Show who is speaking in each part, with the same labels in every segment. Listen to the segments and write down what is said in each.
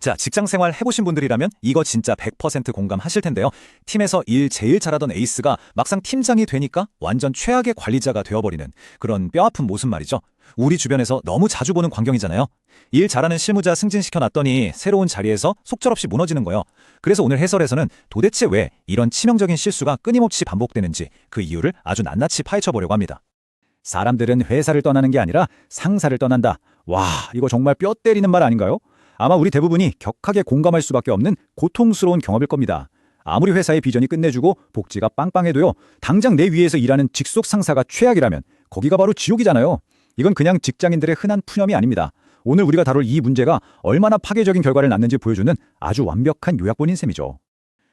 Speaker 1: 자, 직장 생활 해보신 분들이라면 이거 진짜 100% 공감하실 텐데요. 팀에서 일 제일 잘하던 에이스가 막상 팀장이 되니까 완전 최악의 관리자가 되어버리는 그런 뼈아픈 모습 말이죠. 우리 주변에서 너무 자주 보는 광경이잖아요. 일 잘하는 실무자 승진시켜놨더니 새로운 자리에서 속절없이 무너지는 거예요. 그래서 오늘 해설에서는 도대체 왜 이런 치명적인 실수가 끊임없이 반복되는지 그 이유를 아주 낱낱이 파헤쳐보려고 합니다. 사람들은 회사를 떠나는 게 아니라 상사를 떠난다. 와, 이거 정말 뼈 때리는 말 아닌가요? 아마 우리 대부분이 격하게 공감할 수밖에 없는 고통스러운 경험일 겁니다. 아무리 회사의 비전이 끝내주고 복지가 빵빵해도요, 당장 내 위에서 일하는 직속 상사가 최악이라면 거기가 바로 지옥이잖아요. 이건 그냥 직장인들의 흔한 푸념이 아닙니다. 오늘 우리가 다룰 이 문제가 얼마나 파괴적인 결과를 낳는지 보여주는 아주 완벽한 요약본인 셈이죠.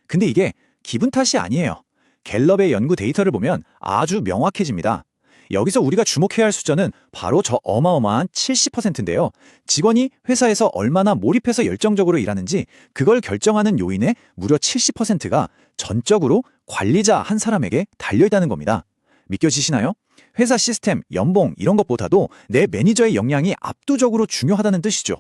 Speaker 1: 근데 이게 기분 탓이 아니에요. 갤럽의 연구 데이터를 보면 아주 명확해집니다. 여기서 우리가 주목해야 할 숫자는 바로 저 어마어마한 70%인데요. 직원이 회사에서 얼마나 몰입해서 열정적으로 일하는지 그걸 결정하는 요인의 무려 70%가 전적으로 관리자 한 사람에게 달려있다는 겁니다. 믿겨지시나요? 회사 시스템, 연봉 이런 것보다도 내 매니저의 역량이 압도적으로 중요하다는 뜻이죠.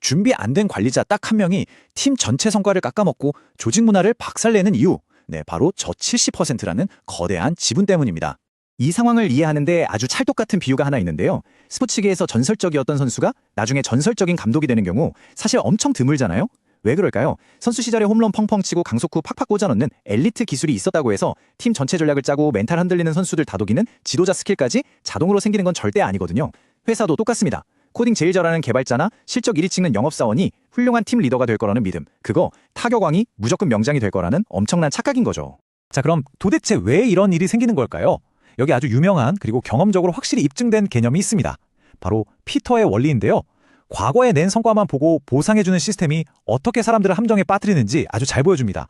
Speaker 1: 준비 안 된 관리자 딱 한 명이 팀 전체 성과를 깎아먹고 조직 문화를 박살내는 이유, 바로 저 70%라는 거대한 지분 때문입니다. 이 상황을 이해하는데 아주 찰떡 같은 비유가 하나 있는데요. 스포츠계에서 전설적이었던 선수가 나중에 전설적인 감독이 되는 경우 사실 엄청 드물잖아요? 왜 그럴까요? 선수 시절에 홈런 펑펑 치고 강속구 팍팍 꽂아넣는 엘리트 기술이 있었다고 해서 팀 전체 전략을 짜고 멘탈 흔들리는 선수들 다독이는 지도자 스킬까지 자동으로 생기는 건 절대 아니거든요. 회사도 똑같습니다. 코딩 제일 잘하는 개발자나 실적 1위 찍는 영업사원이 훌륭한 팀 리더가 될 거라는 믿음, 그거 타격왕이 무조건 명장이 될 거라는 엄청난 착각인 거죠. 자, 그럼 도대체 왜 이런 일이 생기는 걸까요? 여기 아주 유명한 그리고 경험적으로 확실히 입증된 개념이 있습니다. 바로 피터의 원리인데요. 과거에 낸 성과만 보고 보상해주는 시스템이 어떻게 사람들을 함정에 빠뜨리는지 아주 잘 보여줍니다.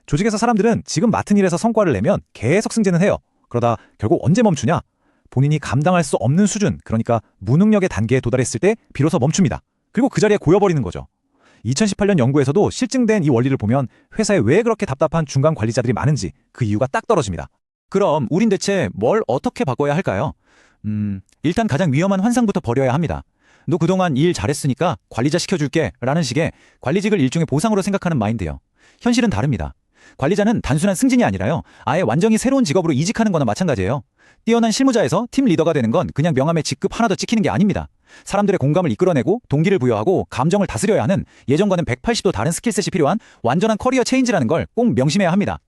Speaker 1: 조직에서 사람들은 지금 맡은 일에서 성과를 내면 계속 승진은 해요. 그러다 결국 언제 멈추냐? 본인이 감당할 수 없는 수준, 그러니까 무능력의 단계에 도달했을 때 비로소 멈춥니다. 그리고 그 자리에 고여버리는 거죠. 2018년 연구에서도 실증된 이 원리를 보면 회사에 왜 그렇게 답답한 중간 관리자들이 많은지 그 이유가 딱 떨어집니다. 그럼 우린 대체 뭘 어떻게 바꿔야 할까요? 일단 가장 위험한 환상부터 버려야 합니다. 너 그동안 일 잘했으니까 관리자 시켜줄게 라는 식의 관리직을 일종의 보상으로 생각하는 마인드요. 현실은 다릅니다. 관리자는 단순한 승진이 아니라요, 아예 완전히 새로운 직업으로 이직하는 거나 마찬가지예요. 뛰어난 실무자에서 팀 리더가 되는 건 그냥 명함에 직급 하나 더 찍히는 게 아닙니다. 사람들의 공감을 이끌어내고 동기를 부여하고 감정을 다스려야 하는 예전과는 180도 다른 스킬셋이 필요한 완전한 커리어 체인지라는 걸 꼭 명심해야 합니다.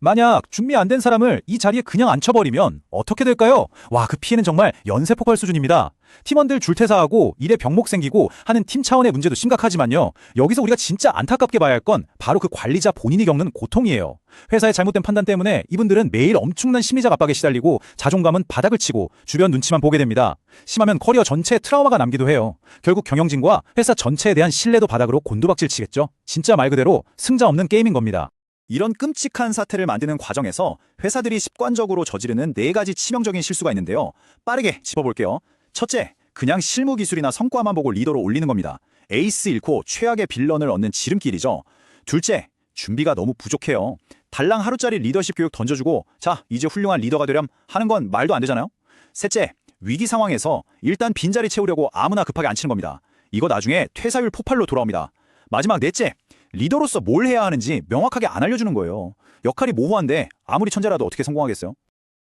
Speaker 1: 만약 준비 안 된 사람을 이 자리에 그냥 앉혀버리면 어떻게 될까요? 와, 그 피해는 정말 연쇄폭발 수준입니다. 팀원들 줄퇴사하고 일에 병목 생기고 하는 팀 차원의 문제도 심각하지만요. 여기서 우리가 진짜 안타깝게 봐야 할 건 바로 그 관리자 본인이 겪는 고통이에요. 회사의 잘못된 판단 때문에 이분들은 매일 엄청난 심리적 압박에 시달리고 자존감은 바닥을 치고 주변 눈치만 보게 됩니다. 심하면 커리어 전체에 트라우마가 남기도 해요. 결국 경영진과 회사 전체에 대한 신뢰도 바닥으로 곤두박질 치겠죠. 진짜 말 그대로 승자 없는 게임인 겁니다. 이런 끔찍한 사태를 만드는 과정에서 회사들이 습관적으로 저지르는 4가지 치명적인 실수가 있는데요. 빠르게 짚어볼게요. 첫째, 그냥 실무 기술이나 성과만 보고 리더로 올리는 겁니다. 에이스 잃고 최악의 빌런을 얻는 지름길이죠. 둘째, 준비가 너무 부족해요. 달랑 하루짜리 리더십 교육 던져주고 자, 이제 훌륭한 리더가 되렴 하는 건 말도 안 되잖아요. 셋째, 위기 상황에서 일단 빈자리 채우려고 아무나 급하게 앉히는 겁니다. 이거 나중에 퇴사율 폭발로 돌아옵니다. 마지막 넷째, 리더로서 뭘 해야 하는지 명확하게 안 알려주는 거예요. 역할이 모호한데 아무리 천재라도 어떻게 성공하겠어요?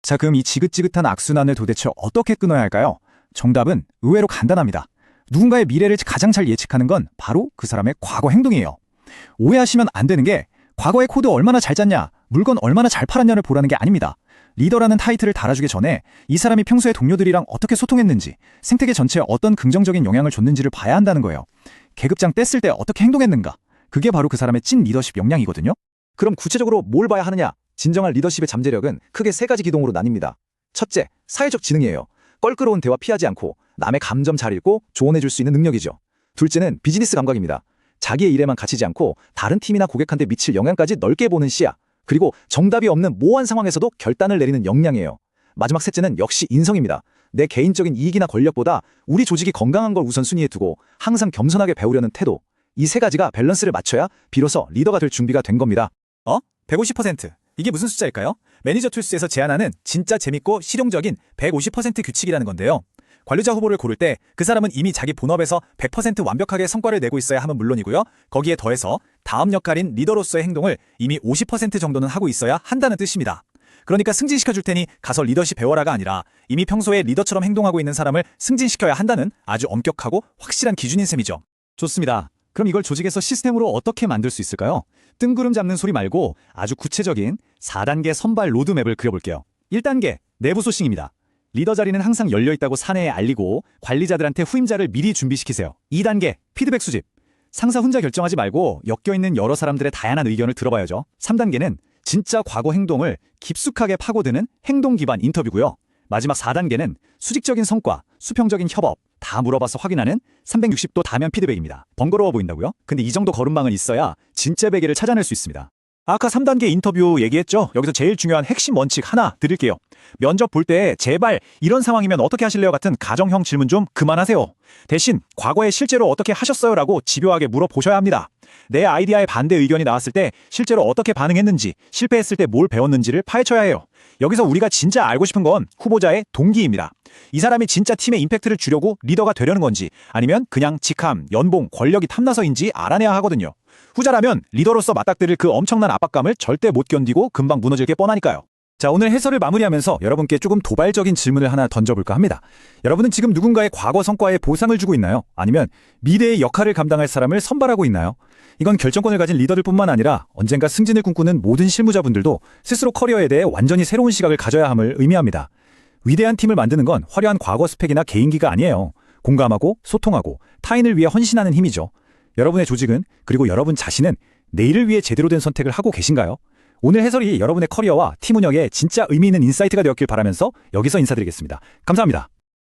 Speaker 1: 자, 그럼 이 지긋지긋한 악순환을 도대체 어떻게 끊어야 할까요? 정답은 의외로 간단합니다. 누군가의 미래를 가장 잘 예측하는 건 바로 그 사람의 과거 행동이에요. 오해하시면 안 되는 게 과거의 코드 얼마나 잘 짰냐, 물건 얼마나 잘 팔았냐를 보라는 게 아닙니다. 리더라는 타이틀을 달아주기 전에 이 사람이 평소에 동료들이랑 어떻게 소통했는지, 생태계 전체에 어떤 긍정적인 영향을 줬는지를 봐야 한다는 거예요. 계급장 뗐을 때 어떻게 행동했는가, 그게 바로 그 사람의 찐 리더십 역량이거든요. 그럼 구체적으로 뭘 봐야 하느냐? 진정한 리더십의 잠재력은 크게 3가지 기동으로 나뉩니다. 첫째, 사회적 지능이에요. 껄끄러운 대화 피하지 않고 남의 감정 잘 읽고 조언해줄 수 있는 능력이죠. 둘째는 비즈니스 감각입니다. 자기의 일에만 갇히지 않고 다른 팀이나 고객한테 미칠 영향까지 넓게 보는 시야. 그리고 정답이 없는 모호한 상황에서도 결단을 내리는 역량이에요. 마지막 셋째는 역시 인성입니다. 내 개인적인 이익이나 권력보다 우리 조직이 건강한 걸 우선순위에 두고 항상 겸손하게 배우려는 태도. 이 3가지가 밸런스를 맞춰야 비로소 리더가 될 준비가 된 겁니다. 150%. 이게 무슨 숫자일까요? 매니저 툴스에서 제안하는 진짜 재밌고 실용적인 150% 규칙이라는 건데요. 관리자 후보를 고를 때 그 사람은 이미 자기 본업에서 100% 완벽하게 성과를 내고 있어야 함은 물론이고요. 거기에 더해서 다음 역할인 리더로서의 행동을 이미 50% 정도는 하고 있어야 한다는 뜻입니다. 그러니까 승진시켜줄 테니 가서 리더십 배워라가 아니라 이미 평소에 리더처럼 행동하고 있는 사람을 승진시켜야 한다는 아주 엄격하고 확실한 기준인 셈이죠. 좋습니다. 그럼 이걸 조직에서 시스템으로 어떻게 만들 수 있을까요? 뜬구름 잡는 소리 말고 아주 구체적인 4단계 선발 로드맵을 그려볼게요. 1단계, 내부 소싱입니다. 리더 자리는 항상 열려있다고 사내에 알리고 관리자들한테 후임자를 미리 준비시키세요. 2단계, 피드백 수집. 상사 혼자 결정하지 말고 엮여있는 여러 사람들의 다양한 의견을 들어봐야죠. 3단계는 진짜 과거 행동을 깊숙하게 파고드는 행동 기반 인터뷰고요. 마지막 4단계는 수직적인 성과, 수평적인 협업, 다 물어봐서 확인하는 360도 다면 피드백입니다. 번거로워 보인다고요? 근데 이 정도 걸음망은 있어야 진짜 베개를 찾아낼 수 있습니다. 아까 3단계 인터뷰 얘기했죠? 여기서 제일 중요한 핵심 원칙 하나 드릴게요. 면접 볼 때 제발 이런 상황이면 어떻게 하실래요? 같은 가정형 질문 좀 그만하세요. 대신 과거에 실제로 어떻게 하셨어요? 라고 집요하게 물어보셔야 합니다. 내 아이디어에 반대 의견이 나왔을 때 실제로 어떻게 반응했는지, 실패했을 때 뭘 배웠는지를 파헤쳐야 해요. 여기서 우리가 진짜 알고 싶은 건 후보자의 동기입니다. 이 사람이 진짜 팀의 임팩트를 주려고 리더가 되려는 건지 아니면 그냥 직함, 연봉, 권력이 탐나서인지 알아내야 하거든요. 후자라면 리더로서 맞닥뜨릴 그 엄청난 압박감을 절대 못 견디고 금방 무너질 게 뻔하니까요. 자, 오늘 해설을 마무리하면서 여러분께 조금 도발적인 질문을 하나 던져볼까 합니다. 여러분은 지금 누군가의 과거 성과에 보상을 주고 있나요? 아니면 미래의 역할을 감당할 사람을 선발하고 있나요? 이건 결정권을 가진 리더들뿐만 아니라 언젠가 승진을 꿈꾸는 모든 실무자분들도 스스로 커리어에 대해 완전히 새로운 시각을 가져야 함을 의미합니다. 위대한 팀을 만드는 건 화려한 과거 스펙이나 개인기가 아니에요. 공감하고 소통하고 타인을 위해 헌신하는 힘이죠. 여러분의 조직은, 그리고 여러분 자신은 내일을 위해 제대로 된 선택을 하고 계신가요? 오늘 해설이 여러분의 커리어와 팀 운영에 진짜 의미 있는 인사이트가 되었길 바라면서 여기서 인사드리겠습니다. 감사합니다.